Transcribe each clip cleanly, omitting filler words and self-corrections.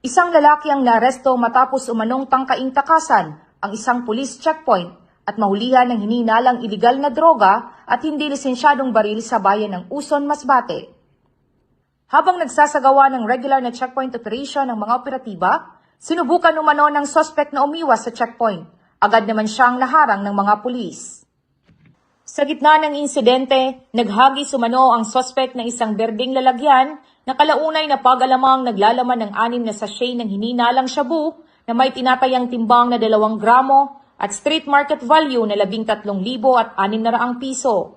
Isang lalaki ang naaresto matapos umanong tangkaing takasan ang isang police checkpoint at mahulihan ng hinihinalang iligal na droga at hindi lisensyadong baril sa bayan ng Uson, Masbate. Habang nagsasagawa ng regular na checkpoint operation ng mga operatiba, sinubukan umano ng suspect na umiwas sa checkpoint. Agad naman siyang naharang ng mga pulis. Sa gitna ng insidente, naghagis umano ang suspect ng isang berdeng lalagyan na kalaunay na pag-alamang naglalaman ng 6 na sachet ng hinihinalang shabu na may tinatayang timbang na 2 gramo at street market value na 13,600 piso.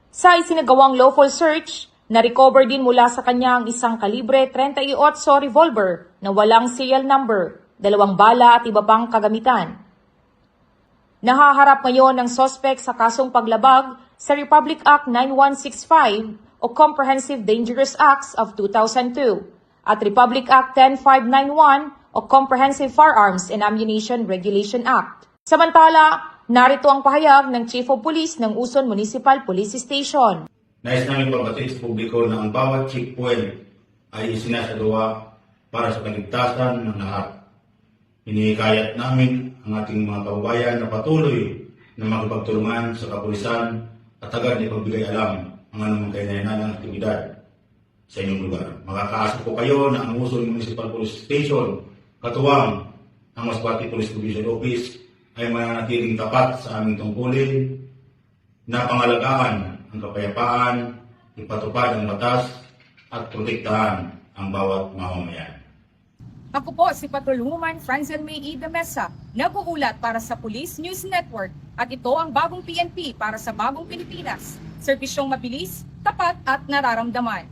Sa isinagawang lawful search, na-recover din mula sa kanya ang isang kalibre 38 revolver na walang serial number, 2 bala at iba pang kagamitan. Nahaharap ngayon ng suspect sa kasong paglabag sa Republic Act 9165 o Comprehensive Dangerous Acts of 2002 at Republic Act 10591 o Comprehensive Firearms and Ammunition Regulation Act. Samantala, narito ang pahayag ng Chief of Police ng Uson Municipal Police Station. Nais namin pagkatid sa publiko na ang bawat checkpoint ay isinasagawa para sa kaligtasan ng lahat. Hinihikayat namin ang ating mga kababayan na patuloy na makipagtulungan sa kapulisan at agad na ipagbigay alam ang anumang kahinahinalang aktibidad sa inyong lugar. Makakaasa po kayo na ang Uson Municipal Police Station, katuwang ang Masbate Police Division Office, ay mananatiling tapat sa aming tungkulin na pangalagaan ang kapayapaan, ipatupad ang batas at protektahan ang bawat mamamayan. Ako po si Patrolwoman Franzen May E. Mesa, nag-uulat para sa Police News Network at ito ang bagong PNP para sa bagong Pilipinas. Serbisyong mabilis, tapat at nararamdaman.